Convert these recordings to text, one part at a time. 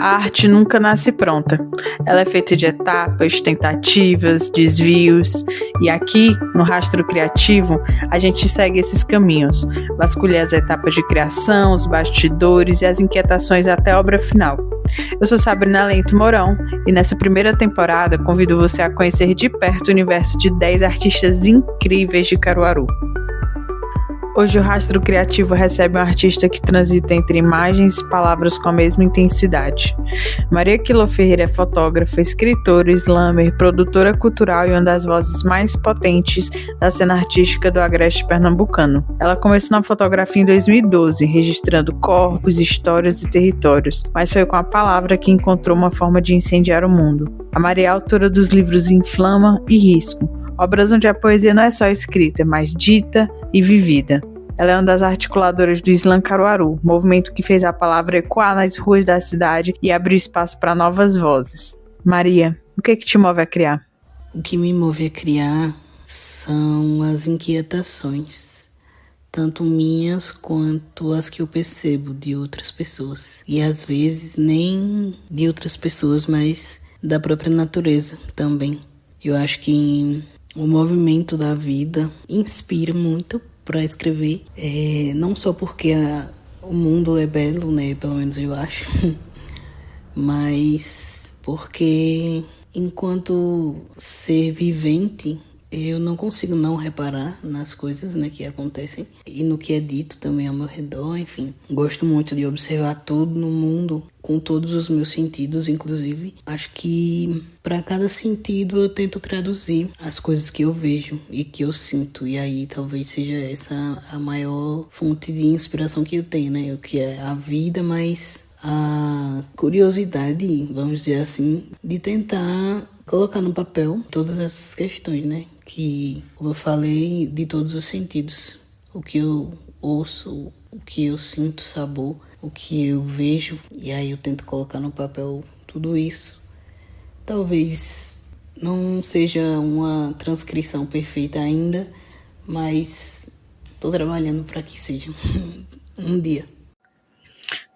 A arte nunca nasce pronta. Ela é feita de etapas, tentativas, desvios. E aqui, no Rastro Criativo, a gente segue esses caminhos. Vasculha as etapas de criação, os bastidores e as inquietações até a obra final. Eu sou Sabrina Lento Mourão e nessa primeira temporada convido você a conhecer de perto o universo de 10 artistas incríveis de Caruaru. Hoje o Rastro Criativo recebe um artista que transita entre imagens e palavras com a mesma intensidade. Maria Quilô Ferreira é fotógrafa, escritora, slammer, produtora cultural e uma das vozes mais potentes da cena artística do agreste pernambucano. Ela começou na fotografia em 2012, registrando corpos, histórias e territórios, mas foi com a palavra que encontrou uma forma de incendiar o mundo. A Maria é autora dos livros Inflama e Risco, obras onde a poesia não é só escrita, mas dita e vivida. Ela é uma das articuladoras do Slam Caruaru, movimento que fez a palavra ecoar nas ruas da cidade e abriu espaço para novas vozes. Maria, o que te move a criar? O que me move a criar são as inquietações, tanto minhas quanto as que eu percebo de outras pessoas. E às vezes nem de outras pessoas, mas da própria natureza também. Eu acho que o movimento da vida inspira muito para escrever, não só porque o mundo é belo, né? Pelo menos eu acho, mas porque enquanto ser vivente, eu não consigo não reparar nas coisas, né, que acontecem e no que é dito também ao meu redor, enfim. Gosto muito de observar tudo no mundo com todos os meus sentidos, inclusive. Acho que para cada sentido eu tento traduzir as coisas que eu vejo e que eu sinto. E aí talvez seja essa a maior fonte de inspiração que eu tenho, né? O que é a vida, mas a curiosidade, vamos dizer assim, de tentar colocar no papel todas essas questões, né? Que, como eu falei, de todos os sentidos. O que eu ouço, o que eu sinto sabor, o que eu vejo, e aí eu tento colocar no papel tudo isso. Talvez não seja uma transcrição perfeita ainda, mas estou trabalhando para que seja um dia.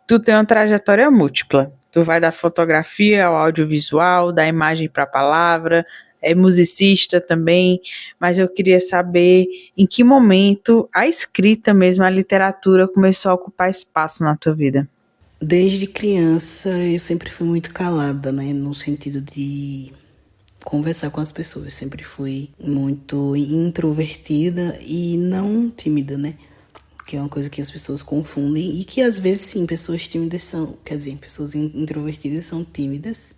Tu tem uma trajetória múltipla. Tu vai da fotografia ao audiovisual, da imagem para a palavra, é musicista também, mas eu queria saber em que momento a escrita mesmo, a literatura, começou a ocupar espaço na tua vida. Desde criança eu sempre fui muito calada, né, no sentido de conversar com as pessoas. Sempre fui muito introvertida e não tímida, né? Que é uma coisa que as pessoas confundem e que às vezes sim, pessoas tímidas são, quer dizer, pessoas introvertidas são tímidas,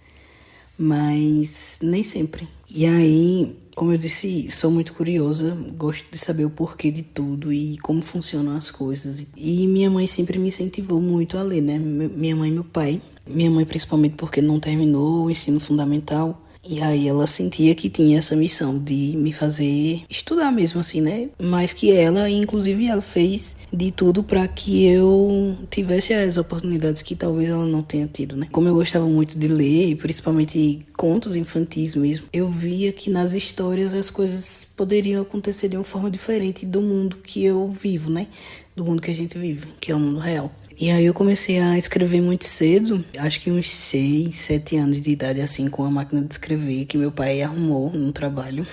mas nem sempre. E aí, como eu disse, sou muito curiosa, gosto de saber o porquê de tudo e como funcionam as coisas. E minha mãe sempre me incentivou muito a ler, né? Minha mãe e meu pai. Minha mãe principalmente porque não terminou o ensino fundamental. E aí ela sentia que tinha essa missão de me fazer estudar mesmo assim, né? Mas que ela, inclusive ela fez de tudo para que eu tivesse as oportunidades que talvez ela não tenha tido, né? Como eu gostava muito de ler, principalmente contos infantis mesmo, eu via que nas histórias as coisas poderiam acontecer de uma forma diferente do mundo que eu vivo, né? Do mundo que a gente vive, que é o mundo real. E aí eu comecei a escrever muito cedo, acho que uns 6, 7 anos de idade, assim, com a máquina de escrever que meu pai arrumou no trabalho.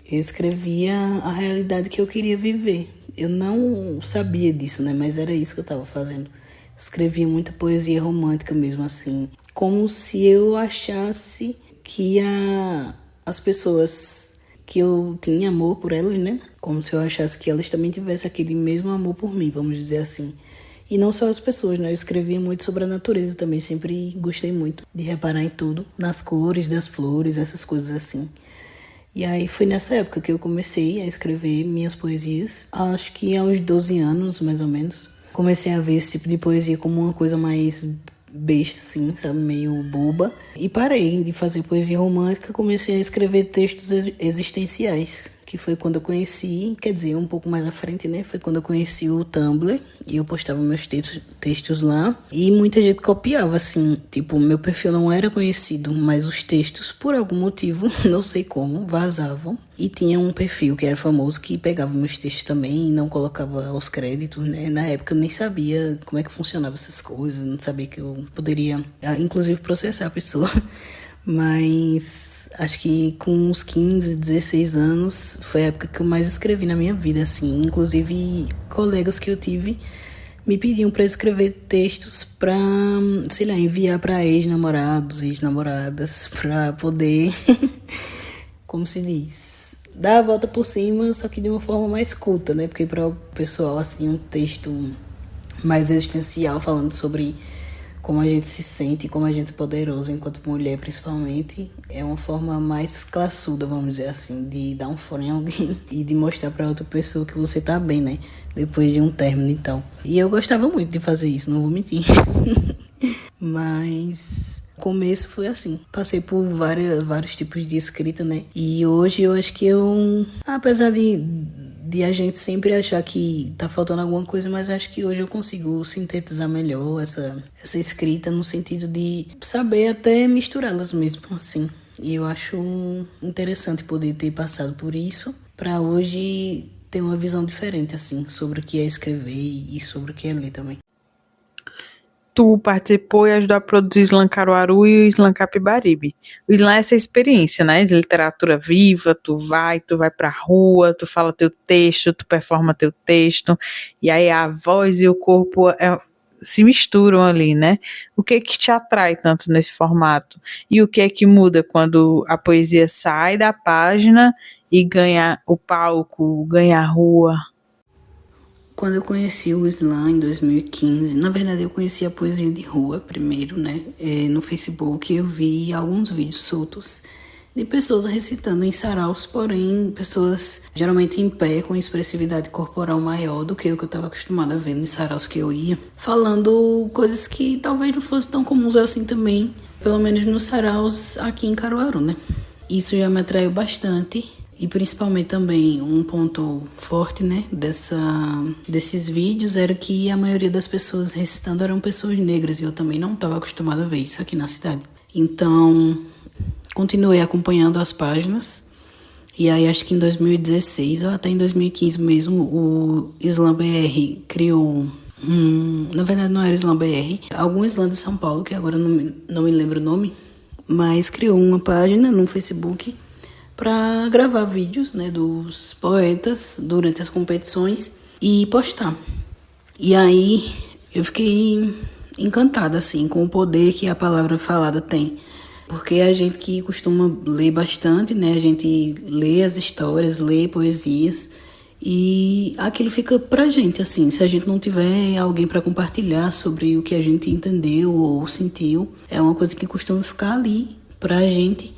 Eu escrevia a realidade que eu queria viver. Eu não sabia disso, né? Mas era isso que eu estava fazendo. Escrevia muita poesia romântica mesmo, assim. Como se eu achasse que as pessoas que eu tinha amor por elas, né? Como se eu achasse que elas também tivessem aquele mesmo amor por mim, vamos dizer assim. E não só as pessoas, né? Eu escrevia muito sobre a natureza também, sempre gostei muito de reparar em tudo, nas cores das flores, essas coisas assim. E aí foi nessa época que eu comecei a escrever minhas poesias, acho que aos 12 anos, mais ou menos. Comecei a ver esse tipo de poesia como uma coisa mais besta, assim, sabe? Meio boba. E parei de fazer poesia romântica, comecei a escrever textos existenciais, que foi quando eu conheci, quer dizer, um pouco mais à frente, né? Foi quando eu conheci o Tumblr e eu postava meus textos lá. E muita gente copiava, assim, tipo, meu perfil não era conhecido, mas os textos, por algum motivo, não sei como, vazavam. E tinha um perfil que era famoso que pegava meus textos também e não colocava os créditos, né? Na época eu nem sabia como é que funcionava essas coisas, não sabia que eu poderia, inclusive, processar a pessoa. Mas acho que com uns 15, 16 anos foi a época que eu mais escrevi na minha vida, assim. Inclusive, colegas que eu tive me pediam para escrever textos para, sei lá, enviar para ex-namorados, ex-namoradas, para poder, como se diz, dar a volta por cima, só que de uma forma mais culta, né? Porque para o pessoal, assim, um texto mais existencial falando sobre como a gente se sente, como a gente é poderoso enquanto mulher, principalmente, é uma forma mais classuda, vamos dizer assim, de dar um fora em alguém e de mostrar para outra pessoa que você tá bem, né? Depois de um término e tal. E eu gostava muito de fazer isso, não vou mentir. Mas o começo foi assim. Passei por vários tipos de escrita, né? E hoje eu acho que apesar de a gente sempre achar que tá faltando alguma coisa, mas acho que hoje eu consigo sintetizar melhor essa escrita no sentido de saber até misturá-las mesmo, assim. E eu acho interessante poder ter passado por isso para hoje ter uma visão diferente, assim, sobre o que é escrever e sobre o que é ler também. Tu participou e ajudou a produzir o Slam Caruaru e o Slam Capibaribe. O Slam é essa experiência, né, de literatura viva, tu vai pra rua, tu fala teu texto, tu performa teu texto, e aí a voz e o corpo se misturam ali, né? O que te atrai tanto nesse formato? E o que é que muda quando a poesia sai da página e ganha o palco, ganha a rua? Quando eu conheci o Slam em 2015, na verdade eu conheci a poesia de rua primeiro, né? No Facebook eu vi alguns vídeos soltos de pessoas recitando em saraus, porém pessoas geralmente em pé, com expressividade corporal maior do que o que eu estava acostumada a ver nos saraus que eu ia, falando coisas que talvez não fossem tão comuns assim também, pelo menos nos saraus aqui em Caruaru, né? Isso já me atraiu bastante. E principalmente também um ponto forte, né, desses vídeos era que a maioria das pessoas recitando eram pessoas negras e eu também não estava acostumada a ver isso aqui na cidade. Então, continuei acompanhando as páginas e aí acho que em 2016 ou até em 2015 mesmo o Slam BR criou na verdade não era Slam BR, algum Slam de São Paulo, que agora não me lembro o nome, mas criou uma página no Facebook para gravar vídeos, né, dos poetas durante as competições e postar. E aí eu fiquei encantada assim com o poder que a palavra falada tem, porque a gente que costuma ler bastante, né, a gente lê as histórias, lê poesias e aquilo fica pra gente assim, se a gente não tiver alguém para compartilhar sobre o que a gente entendeu ou sentiu, é uma coisa que costuma ficar ali pra gente.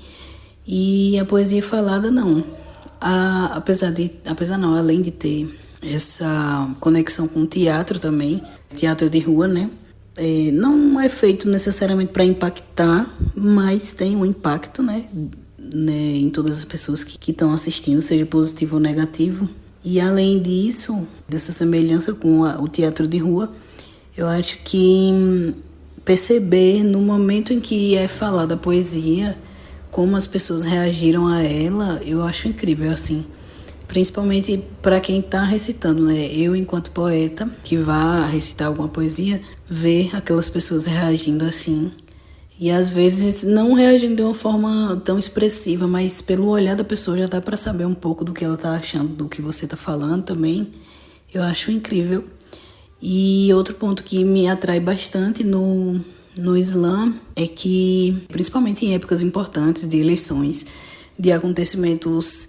E a poesia falada não. Além de ter essa conexão com o teatro também, teatro de rua, né? Não é feito necessariamente para impactar, mas tem um impacto, né, em todas as pessoas que estão assistindo, seja positivo ou negativo. E além disso, dessa semelhança com o teatro de rua, eu acho que perceber no momento em que é falada a poesia, como as pessoas reagiram a ela, eu acho incrível, assim. Principalmente para quem está recitando, né? Eu, enquanto poeta, que vá recitar alguma poesia, ver aquelas pessoas reagindo assim. E às vezes não reagindo de uma forma tão expressiva, mas pelo olhar da pessoa já dá para saber um pouco do que ela está achando, do que você está falando também. Eu acho incrível. E outro ponto que me atrai bastante no Slam é que, principalmente em épocas importantes de eleições, de acontecimentos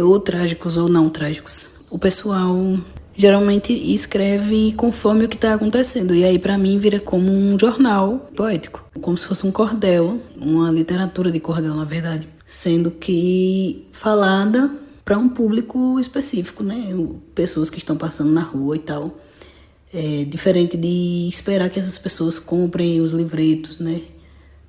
ou trágicos ou não trágicos, o pessoal geralmente escreve conforme o que está acontecendo. E aí, para mim, vira como um jornal poético, como se fosse um cordel, uma literatura de cordel, na verdade, sendo que falada para um público específico, né? Pessoas que estão passando na rua e tal. Diferente de esperar que essas pessoas comprem os livretos, né?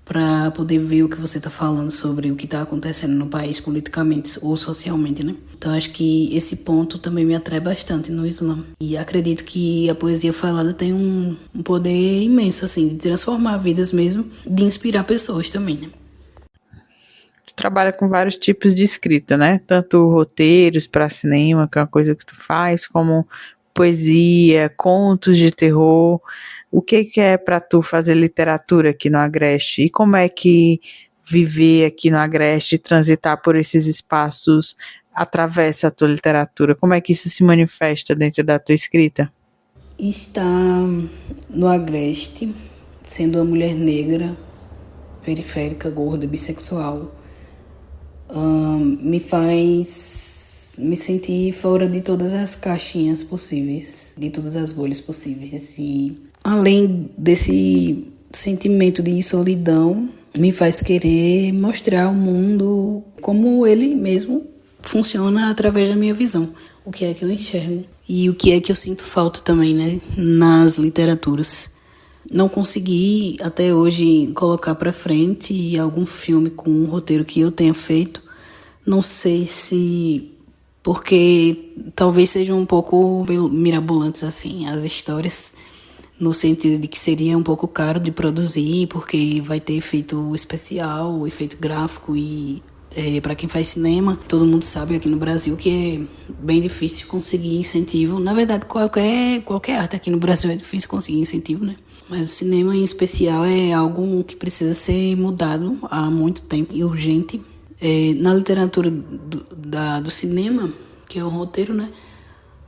para poder ver o que você está falando sobre o que está acontecendo no país politicamente ou socialmente, né? Então acho que esse ponto também me atrai bastante no Islã. E acredito que a poesia falada tem um poder imenso, assim, de transformar vidas mesmo, de inspirar pessoas também, né? Tu trabalha com vários tipos de escrita, né? Tanto roteiros para cinema, que é uma coisa que tu faz, como poesia, contos de terror. O que é para tu fazer literatura aqui no Agreste? E como é que viver aqui no Agreste, transitar por esses espaços, atravessa a tua literatura? Como é que isso se manifesta dentro da tua escrita? Estar no Agreste, sendo uma mulher negra, periférica, gorda, bissexual, me faz me sentir fora de todas as caixinhas possíveis, de todas as bolhas possíveis. E além desse sentimento de solidão, me faz querer mostrar ao mundo como ele mesmo funciona através da minha visão. O que é que eu enxergo e o que é que eu sinto falta também, né, nas literaturas. Não consegui até hoje colocar para frente algum filme com um roteiro que eu tenha feito. Não sei se porque talvez sejam um pouco mirabolantes assim as histórias, no sentido de que seria um pouco caro de produzir, porque vai ter efeito especial, efeito gráfico e para quem faz cinema, todo mundo sabe aqui no Brasil que é bem difícil conseguir incentivo. Na verdade, qualquer arte aqui no Brasil é difícil conseguir incentivo, né? Mas o cinema em especial é algo que precisa ser mudado há muito tempo e urgente. Na literatura do cinema, que é o roteiro, né?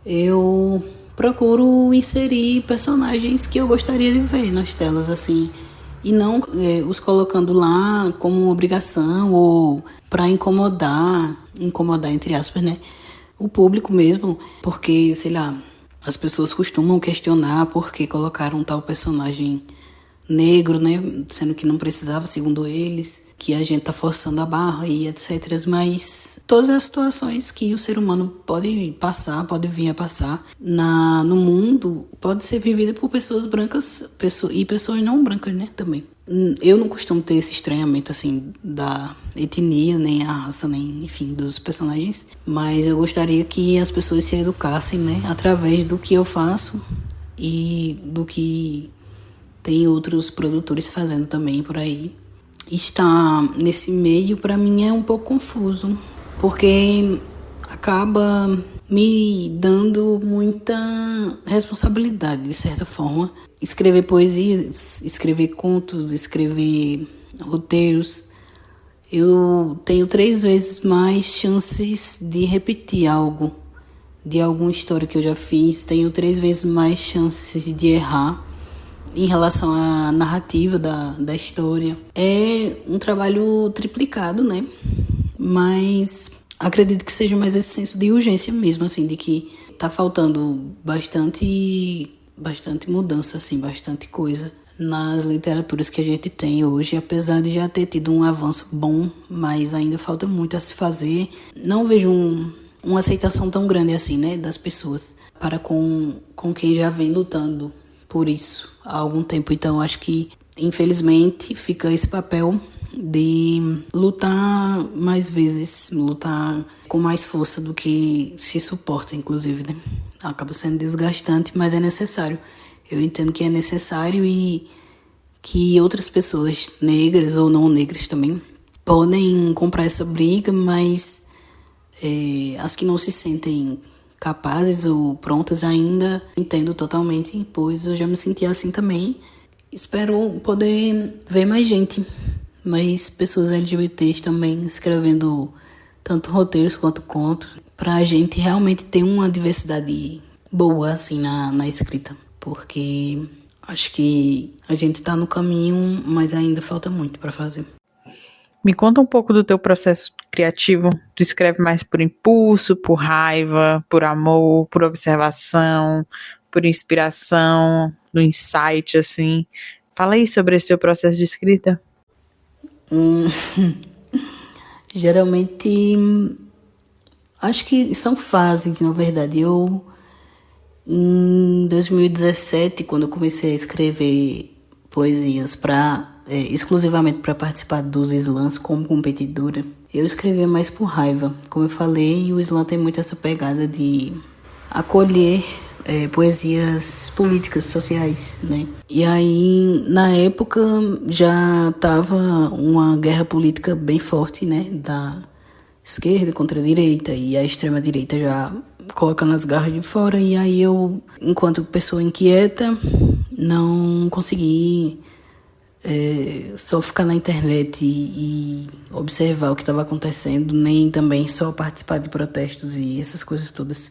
Eu procuro inserir personagens que eu gostaria de ver nas telas, assim, e não os colocando lá como uma obrigação ou para incomodar entre aspas, né, o público mesmo, porque, sei lá, as pessoas costumam questionar por que colocaram tal personagem negro, né, sendo que não precisava, segundo eles, que a gente tá forçando a barra e etc. Mas todas as situações que o ser humano pode passar, pode vir a passar no mundo, pode ser vivida por pessoas brancas e pessoas não brancas, né, também. Eu não costumo ter esse estranhamento, assim, da etnia, nem a raça, nem, enfim, dos personagens, mas eu gostaria que as pessoas se educassem, né, através do que eu faço e do que tem outros produtores fazendo também por aí. Estar nesse meio, para mim, é um pouco confuso, porque acaba me dando muita responsabilidade, de certa forma. Escrever poesias, escrever contos, escrever roteiros. Eu tenho 3 vezes mais chances de repetir algo, de alguma história que eu já fiz. Tenho 3 vezes mais chances de errar em relação à narrativa da história. É um trabalho triplicado, né? Mas acredito que seja mais esse senso de urgência mesmo, assim, de que tá faltando bastante mudança, assim, bastante coisa nas literaturas que a gente tem hoje, apesar de já ter tido um avanço bom, mas ainda falta muito a se fazer. Não vejo uma aceitação tão grande assim, né, das pessoas para com quem já vem lutando por isso há algum tempo. Então acho que, infelizmente, fica esse papel de lutar mais vezes, lutar com mais força do que se suporta, inclusive, né? Acaba sendo desgastante, mas é necessário. Eu entendo que é necessário e que outras pessoas, negras ou não negras também, podem comprar essa briga, mas as que não se sentem capazes ou prontas ainda, entendo totalmente, pois eu já me senti assim também. Espero poder ver mais gente, mais pessoas LGBTs também escrevendo tanto roteiros quanto contos, pra gente realmente ter uma diversidade boa assim na escrita, porque acho que a gente tá no caminho, mas ainda falta muito para fazer. Me conta um pouco do teu processo criativo. Tu escreve mais por impulso, por raiva, por amor, por observação, por inspiração, no insight, assim. Fala aí sobre esse teu processo de escrita. Geralmente, acho que são fases, na verdade. Em 2017, quando eu comecei a escrever poesias exclusivamente para participar dos slams como competidora, eu escrevia mais por raiva. Como eu falei, o slam tem muito essa pegada de acolher poesias políticas, sociais, né? E aí, na época, já tava uma guerra política bem forte, né? Da esquerda contra a direita, e a extrema-direita já colocando as garras de fora. E aí eu, enquanto pessoa inquieta, não consegui só ficar na internet e observar o que estava acontecendo, nem também só participar de protestos e essas coisas todas.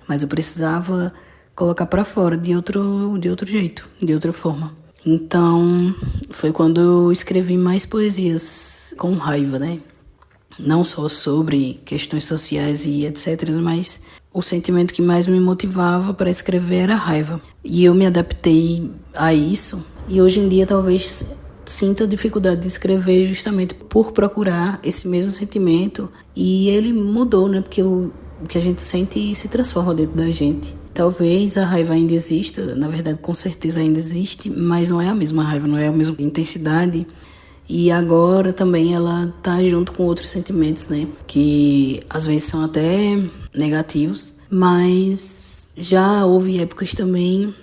Mas eu precisava colocar para fora de outro jeito, de outra forma. Então, foi quando eu escrevi mais poesias com raiva, né? Não só sobre questões sociais e etc., mas o sentimento que mais me motivava para escrever era a raiva. E eu me adaptei a isso. E hoje em dia talvez sinta dificuldade de escrever justamente por procurar esse mesmo sentimento. E ele mudou, né? Porque o que a gente sente se transforma dentro da gente. Talvez a raiva ainda exista, na verdade com certeza ainda existe, mas não é a mesma raiva, não é a mesma intensidade. E agora também ela tá junto com outros sentimentos, né? Que às vezes são até negativos, mas já houve épocas também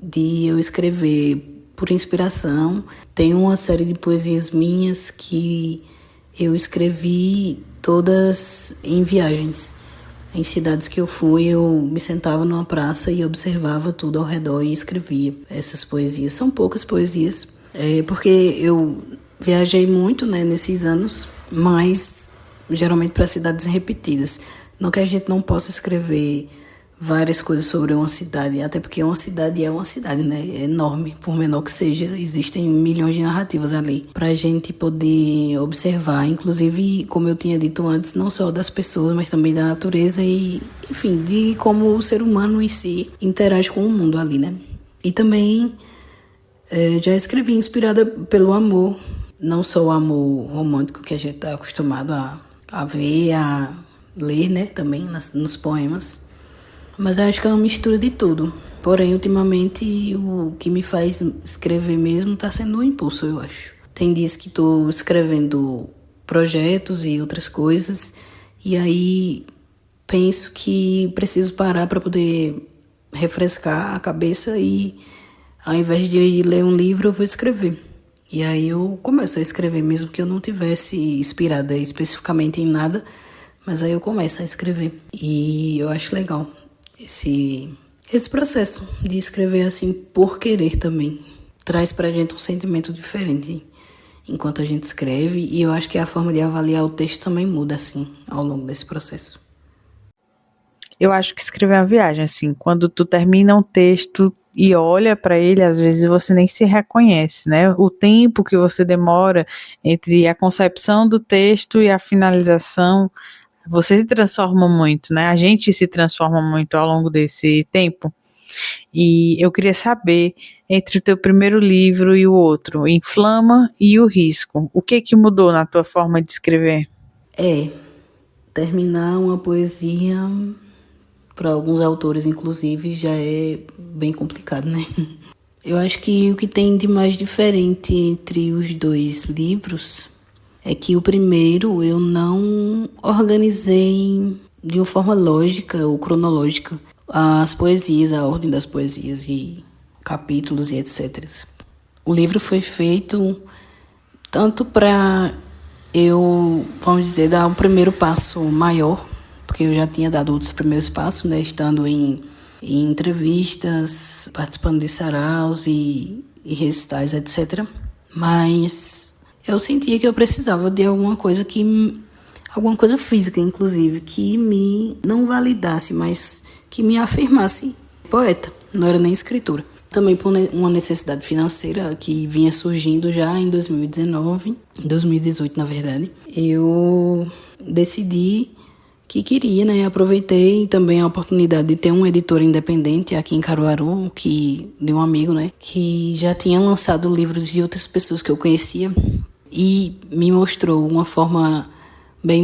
de eu escrever por inspiração. Tem uma série de poesias minhas que eu escrevi todas em viagens. Em cidades que eu fui, eu me sentava numa praça e observava tudo ao redor e escrevia essas poesias. São poucas poesias, porque eu viajei muito, né, nesses anos, mas geralmente para cidades repetidas. Não que a gente não possa escrever várias coisas sobre uma cidade, até porque uma cidade é uma cidade, né? É enorme, por menor que seja, existem milhões de narrativas ali pra gente poder observar, inclusive, como eu tinha dito antes, não só das pessoas, mas também da natureza e, enfim, de como o ser humano em si interage com o mundo ali, né? E também já escrevi inspirada pelo amor, não só o amor romântico que a gente tá acostumado a ver, a ler, né, também nos poemas. Mas eu acho que é uma mistura de tudo. Porém, ultimamente, o que me faz escrever mesmo está sendo o impulso, eu acho. Tem dias que estou escrevendo projetos e outras coisas, e aí penso que preciso parar para poder refrescar a cabeça e, ao invés de ler um livro, eu vou escrever. E aí eu começo a escrever, mesmo que eu não tivesse inspirada especificamente em nada, mas aí eu começo a escrever. E eu acho legal esse processo de escrever assim por querer também. Traz pra gente um sentimento diferente enquanto a gente escreve, e eu acho que a forma de avaliar o texto também muda assim ao longo desse processo. Eu acho que escrever é uma viagem, assim, quando tu termina um texto e olha para ele, às vezes você nem se reconhece, né? O tempo que você demora entre a concepção do texto e a finalização, você se transforma muito, né? A gente se transforma muito ao longo desse tempo. E eu queria saber, entre o teu primeiro livro e o outro, Inflama e o Risco, o que mudou na tua forma de escrever? Terminar uma poesia, para alguns autores, inclusive, já é bem complicado, né? Eu acho que o que tem de mais diferente entre os dois livros é que o primeiro eu não organizei de uma forma lógica ou cronológica as poesias, a ordem das poesias e capítulos e etc. O livro foi feito tanto para eu, vamos dizer, dar um primeiro passo maior, porque eu já tinha dado outros primeiros passos, né, estando em entrevistas, participando de saraus e recitais, etc. Mas eu sentia que eu precisava de alguma coisa física, inclusive, que me não validasse, mas que me afirmasse poeta, não era nem escritora. Também por uma necessidade financeira que vinha surgindo já em 2019, 2018 na verdade, eu decidi que queria, né? Aproveitei também a oportunidade de ter um editor independente aqui em Caruaru, de um amigo, né? Que já tinha lançado livros de outras pessoas que eu conhecia e me mostrou uma forma bem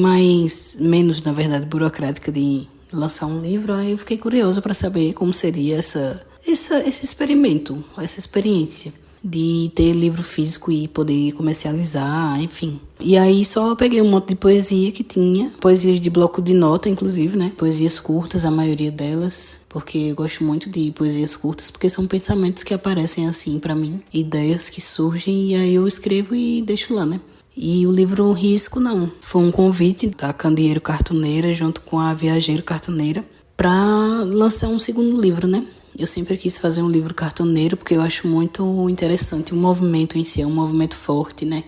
menos, na verdade, burocrática de lançar um livro. Aí eu fiquei curiosa para saber como seria esse experimento, essa experiência. de ter livro físico e poder comercializar, enfim. E aí só peguei um monte de poesia que tinha, poesias de bloco de nota, inclusive, né? Poesias curtas, a maioria delas, porque eu gosto muito de poesias curtas, porque são pensamentos que aparecem assim pra mim, ideias que surgem e aí eu escrevo e deixo lá, né? E o livro Risco, não. Foi um convite da Candeeiro Cartuneira junto com a Viajeiro Cartuneira para lançar um segundo livro, né? Eu sempre quis fazer um livro cartoneiro porque eu acho muito interessante o movimento em si, é um movimento forte, né?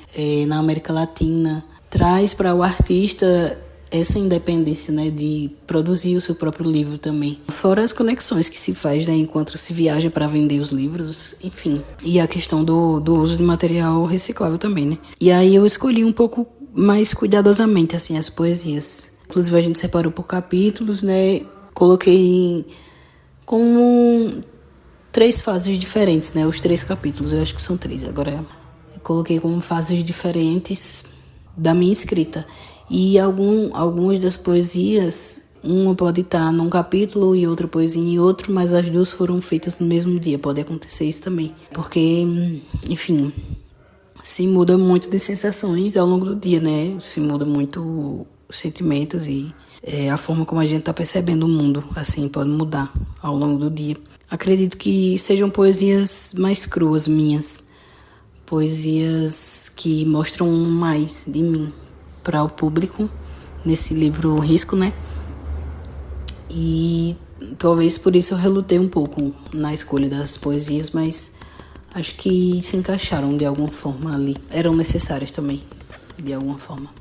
Na América Latina, traz para o artista essa independência, né, de produzir o seu próprio livro também. Fora as conexões que se faz, né, enquanto se viaja para vender os livros, enfim. E a questão do uso de material reciclável também, né? E aí eu escolhi um pouco mais cuidadosamente, assim, as poesias. Inclusive a gente separou por capítulos, né? Coloquei como 3 fases diferentes, né? Os 3 capítulos, eu acho que são 3 agora. Eu coloquei como fases diferentes da minha escrita. E algumas das poesias, uma pode estar num capítulo e outra poesia em outro, mas as duas foram feitas no mesmo dia. Pode acontecer isso também. Porque, enfim, se muda muito de sensações ao longo do dia, né? Se muda muito os sentimentos e a forma como a gente está percebendo o mundo, assim, pode mudar ao longo do dia. Acredito que sejam poesias mais cruas minhas, poesias que mostram mais de mim para o público nesse livro Risco, né? E talvez por isso eu relutei um pouco na escolha das poesias, mas acho que se encaixaram de alguma forma ali. Eram necessárias também, de alguma forma.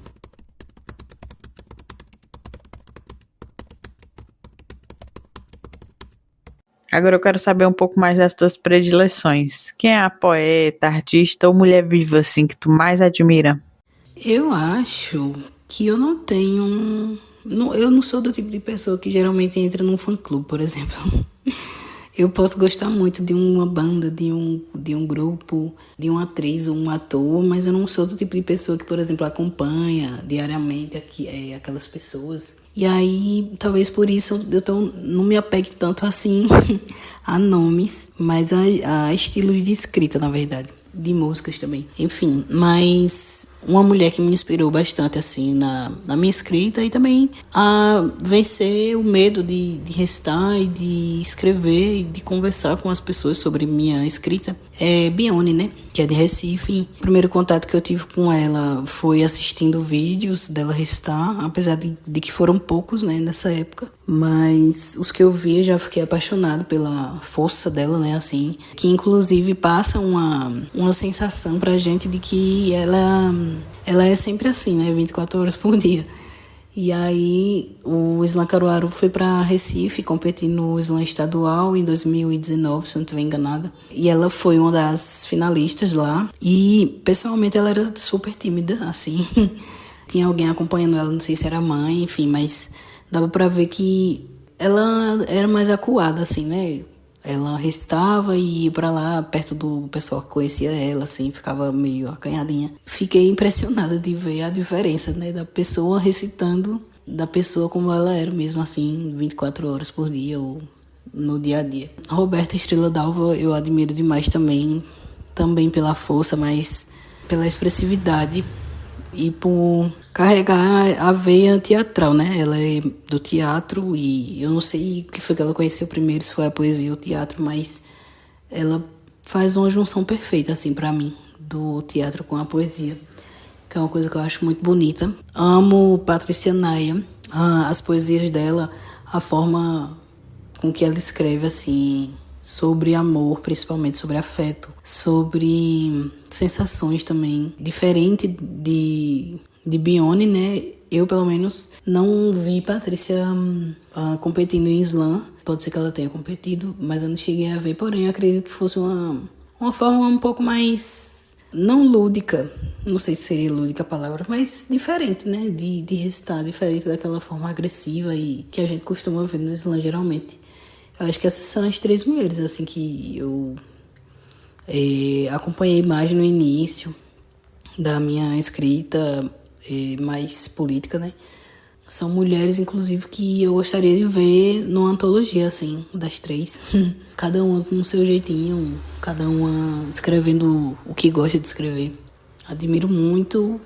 Agora eu quero saber um pouco mais das tuas predileções. Quem é a poeta, artista ou mulher viva, assim, que tu mais admira? Eu acho que eu não tenho... eu não sou do tipo de pessoa que geralmente entra num fã-clube, por exemplo. Eu posso gostar muito de uma banda, de um grupo, de uma atriz ou um ator, mas eu não sou do tipo de pessoa que, por exemplo, acompanha diariamente aquelas pessoas. E aí, talvez por isso não me apegue tanto assim a nomes, mas a estilos de escrita, na verdade. De músicas também. Enfim, mas uma mulher que me inspirou bastante, assim, na minha escrita e também a vencer o medo de recitar e de escrever e de conversar com as pessoas sobre minha escrita é Bione, né? Que é de Recife. O primeiro contato que eu tive com ela foi assistindo vídeos dela recitar, apesar de que foram poucos, né, nessa época. Mas os que eu vi, eu já fiquei apaixonado pela força dela, né, assim. Que inclusive passa uma sensação pra gente de que ela é sempre assim, né, 24 horas por dia. E aí o Slam Caruaru foi para Recife competir no Slam estadual em 2019, se eu não estiver enganada. E ela foi uma das finalistas lá. E pessoalmente ela era super tímida, assim. Tinha alguém acompanhando ela, não sei se era mãe, enfim, mas dava para ver que ela era mais acuada, assim, né? Ela recitava e ia pra lá, perto do pessoal que conhecia ela, assim, ficava meio acanhadinha. Fiquei impressionada de ver a diferença, né, da pessoa recitando, da pessoa como ela era mesmo, assim, 24 horas por dia ou no dia a dia. A Roberta Estrela Dalva eu admiro demais também pela força, mas pela expressividade e por carregar a veia teatral, né? Ela é do teatro e eu não sei o que foi que ela conheceu primeiro, se foi a poesia ou o teatro, mas ela faz uma junção perfeita, assim, pra mim, do teatro com a poesia, que é uma coisa que eu acho muito bonita. Amo Patrícia Naia, as poesias dela, a forma com que ela escreve, assim, sobre amor, principalmente sobre afeto, sobre sensações também. Diferente de Bione, né? Eu, pelo menos, não vi Patrícia competindo em slam. Pode ser que ela tenha competido, mas eu não cheguei a ver. Porém, eu acredito que fosse uma forma um pouco mais... não lúdica, não sei se seria lúdica a palavra, mas diferente, né? De recitar, diferente daquela forma agressiva e que a gente costuma ver no slam, geralmente. Eu acho que essas são as 3 mulheres, assim, que eu acompanhei mais no início da minha escrita mais política, né? São mulheres, inclusive, que eu gostaria de ver numa antologia, assim, das 3. Cada uma com o seu jeitinho, cada uma escrevendo o que gosta de escrever. Admiro muito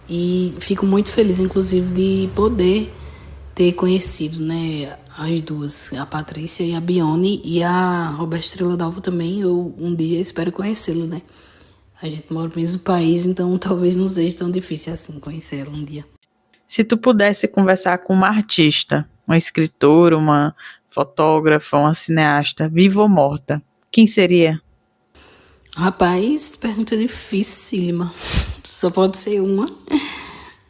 e fico muito feliz, inclusive, de poder ter conhecido, né, as duas, a Patrícia e a Bione, e a Roberta Estrela d'Alva também. Eu um dia espero conhecê-lo, né? A gente mora no mesmo país, então talvez não seja tão difícil assim conhecer ela um dia. Se tu pudesse conversar com uma artista, uma escritora, uma fotógrafa, uma cineasta, viva ou morta, quem seria? Rapaz, pergunta dificílima. Só pode ser uma,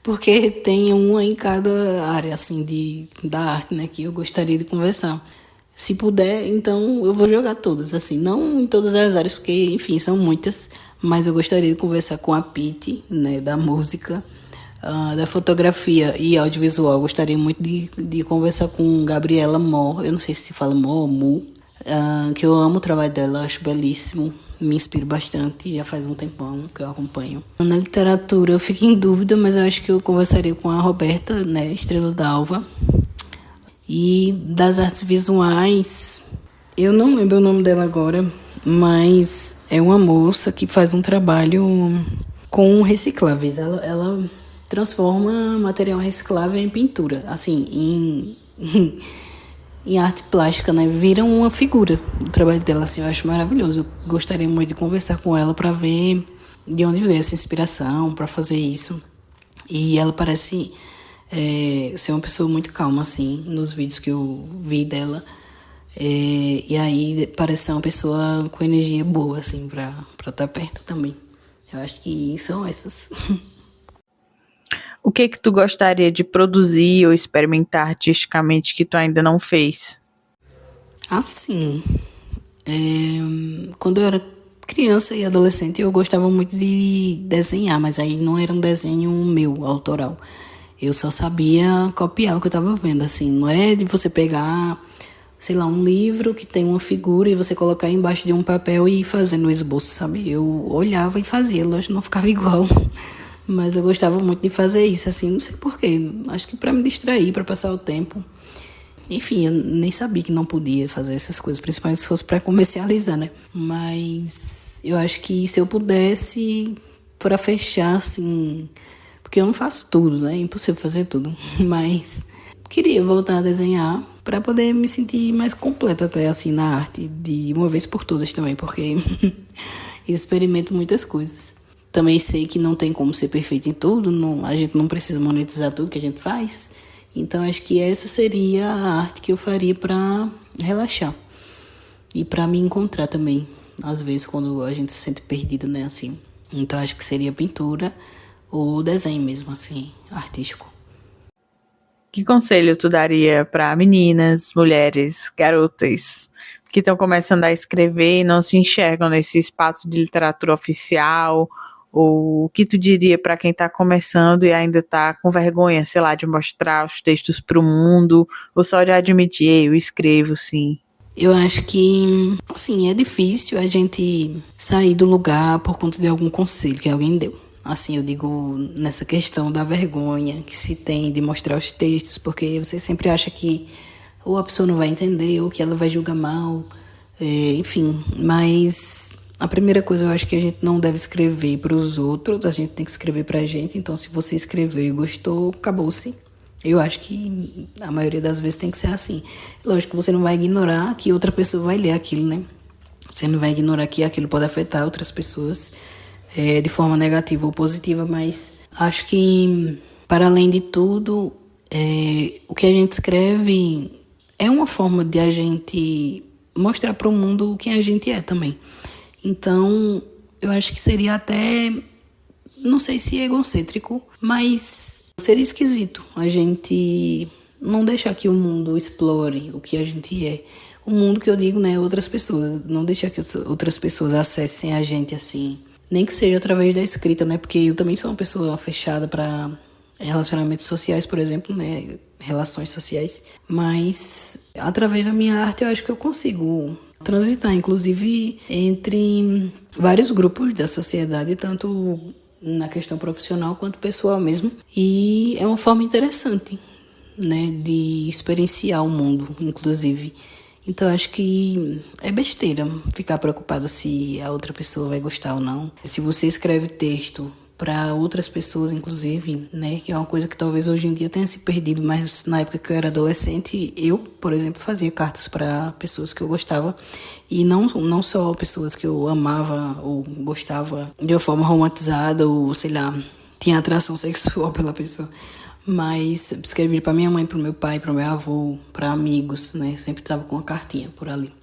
porque tem uma em cada área, assim, da arte, né, que eu gostaria de conversar. Se puder, então eu vou jogar todas, assim, não em todas as áreas, porque, enfim, são muitas, mas eu gostaria de conversar com a Pitty, né, da música, da fotografia e audiovisual. Eu gostaria muito de conversar com Gabriela Moore, eu não sei se fala Moore ou Mu, que eu amo o trabalho dela, acho belíssimo. Me inspiro bastante, já faz um tempão que eu acompanho. Na literatura eu fico em dúvida, mas eu acho que eu conversaria com a Roberta, né, Estrela d'Alva. E das artes visuais, eu não lembro o nome dela agora, mas é uma moça que faz um trabalho com recicláveis. Ela transforma material reciclável em pintura, assim, em arte plástica, né? Vira uma figura do trabalho dela, assim, eu acho maravilhoso. Eu gostaria muito de conversar com ela para ver de onde veio essa inspiração para fazer isso. E ela parece ser uma pessoa muito calma, assim, nos vídeos que eu vi dela. E aí parece ser uma pessoa com energia boa, assim, para estar perto também. Eu acho que são essas. O que tu gostaria de produzir ou experimentar artisticamente que tu ainda não fez? Assim, quando eu era criança e adolescente, eu gostava muito de desenhar, mas aí não era um desenho meu, autoral. Eu só sabia copiar o que eu estava vendo, assim. Não é de você pegar, sei lá, um livro que tem uma figura e você colocar embaixo de um papel e ir fazendo o esboço, sabe? Eu olhava e fazia, lógico, não ficava igual. Mas eu gostava muito de fazer isso, assim, não sei porquê. Acho que para me distrair, para passar o tempo. Enfim, eu nem sabia que não podia fazer essas coisas, principalmente se fosse para comercializar, né? Mas eu acho que se eu pudesse, para fechar, assim, porque eu não faço tudo, né? É impossível fazer tudo. Mas queria voltar a desenhar para poder me sentir mais completa até, assim, na arte, de uma vez por todas também, porque experimento muitas coisas. Também sei que não tem como ser perfeito em tudo, a gente não precisa monetizar tudo que a gente faz. Então, acho que essa seria a arte que eu faria para relaxar. E para me encontrar também, às vezes, quando a gente se sente perdido, né, assim. Então, acho que seria pintura ou desenho mesmo, assim, artístico. Que conselho tu daria para meninas, mulheres, garotas que estão começando a escrever e não se enxergam nesse espaço de literatura oficial? Ou o que tu diria para quem está começando e ainda está com vergonha, sei lá, de mostrar os textos para o mundo, ou só de admitir, eu escrevo, sim? Eu acho que, assim, é difícil a gente sair do lugar por conta de algum conselho que alguém deu. Assim, eu digo nessa questão da vergonha que se tem de mostrar os textos, porque você sempre acha que ou a pessoa não vai entender, ou que ela vai julgar mal, enfim, mas a primeira coisa, eu acho que a gente não deve escrever para os outros, a gente tem que escrever para a gente. Então, se você escreveu e gostou, acabou-se. Eu acho que a maioria das vezes tem que ser assim. Lógico que você não vai ignorar que outra pessoa vai ler aquilo, né? Você não vai ignorar que aquilo pode afetar outras pessoas de forma negativa ou positiva, mas acho que, para além de tudo, o que a gente escreve é uma forma de a gente mostrar para o mundo quem a gente é também. Então, eu acho que seria até, não sei se egocêntrico, mas seria esquisito a gente não deixar que o mundo explore o que a gente é. O mundo que eu digo, né, outras pessoas. Não deixar que outras pessoas acessem a gente assim. Nem que seja através da escrita, né, porque eu também sou uma pessoa fechada para relacionamentos sociais, por exemplo, né, relações sociais. Mas através da minha arte eu acho que eu consigo transitar, inclusive, entre vários grupos da sociedade, tanto na questão profissional quanto pessoal mesmo. E é uma forma interessante né, de experienciar o mundo, inclusive. Então, acho que é besteira ficar preocupado se a outra pessoa vai gostar ou não. Se você escreve texto para outras pessoas, inclusive, né, que é uma coisa que talvez hoje em dia tenha se perdido, mas na época que eu era adolescente, eu, por exemplo, fazia cartas para pessoas que eu gostava, e não só pessoas que eu amava ou gostava de uma forma romantizada ou, sei lá, tinha atração sexual pela pessoa, mas escrevi para minha mãe, para o meu pai, para o meu avô, para amigos, né, sempre estava com uma cartinha por ali.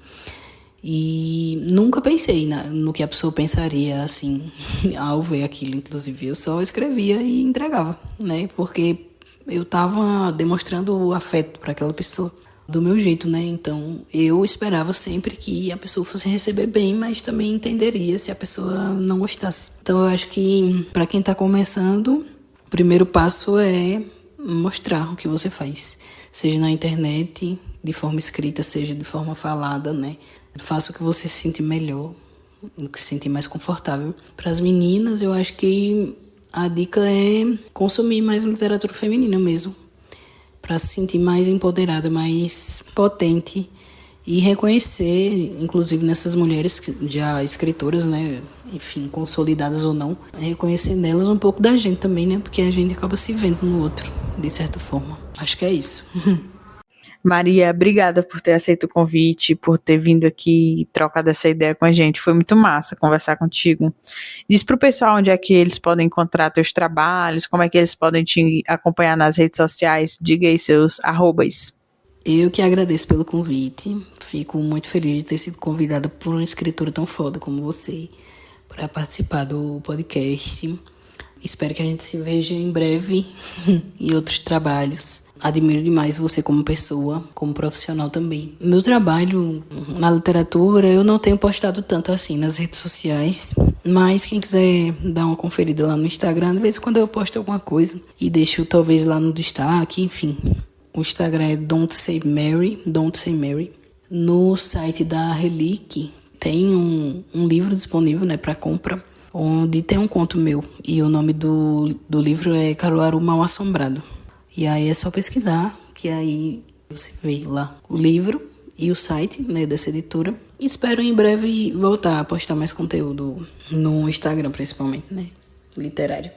E nunca pensei no que a pessoa pensaria, assim, ao ver aquilo. Inclusive, eu só escrevia e entregava, né? Porque eu estava demonstrando afeto para aquela pessoa, do meu jeito, né? Então, eu esperava sempre que a pessoa fosse receber bem, mas também entenderia se a pessoa não gostasse. Então, eu acho que, para quem está começando, o primeiro passo é mostrar o que você faz. Seja na internet, de forma escrita, seja de forma falada, né? Faça o que você se sente melhor, o que se sente mais confortável. Para as meninas, eu acho que a dica é consumir mais literatura feminina mesmo, para se sentir mais empoderada, mais potente e reconhecer, inclusive nessas mulheres já escritoras, né, enfim, consolidadas ou não, reconhecer nelas um pouco da gente também, né, porque a gente acaba se vendo no outro, de certa forma. Acho que é isso. Maria, obrigada por ter aceito o convite, por ter vindo aqui e trocado essa ideia com a gente. Foi muito massa conversar contigo. Diz pro pessoal onde é que eles podem encontrar teus trabalhos, como é que eles podem te acompanhar nas redes sociais. Diga aí seus arrobas. Eu que agradeço pelo convite. Fico muito feliz de ter sido convidada por uma escritora tão foda como você para participar do podcast. Espero que a gente se veja em breve em outros trabalhos. Admiro demais você como pessoa, como profissional também. Meu trabalho na literatura, eu não tenho postado tanto assim nas redes sociais, mas quem quiser dar uma conferida lá no Instagram, de vez em quando eu posto alguma coisa e deixo talvez lá no destaque, enfim. O Instagram é Don't Say Mary. No site da Relic tem um livro disponível, né, para compra, onde tem um conto meu, e o nome do livro é Caruaru Mal Assombrado. E aí é só pesquisar, que aí você vê lá o livro e o site, né, dessa editora. E espero em breve voltar a postar mais conteúdo no Instagram, principalmente, né, literário.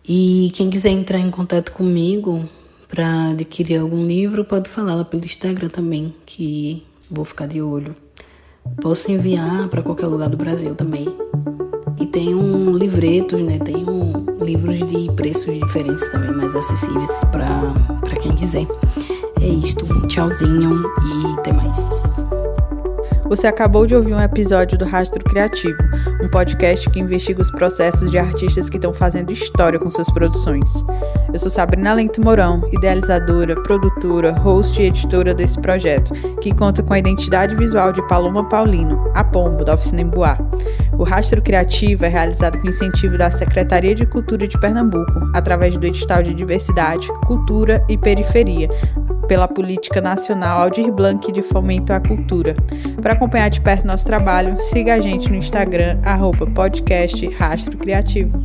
E quem quiser entrar em contato comigo para adquirir algum livro, pode falar lá pelo Instagram também, que vou ficar de olho. Posso enviar para qualquer lugar do Brasil também. E tem livretos, né? Tem livros de preços diferentes também, mais acessíveis para quem quiser. É isto. Tchauzinho e até mais. Você acabou de ouvir um episódio do Rastro Criativo, um podcast que investiga os processos de artistas que estão fazendo história com suas produções. Eu sou Sabrina Lento Mourão, idealizadora, produtora, host e editora desse projeto, que conta com a identidade visual de Paloma Paulino, a Pombo, da Oficina Emboá. O Rastro Criativo é realizado com incentivo da Secretaria de Cultura de Pernambuco, através do edital de Diversidade, Cultura e Periferia, pela Política Nacional Aldir Blanc de Fomento à Cultura. Para acompanhar de perto nosso trabalho, siga a gente no Instagram, @podcast Rastro Criativo.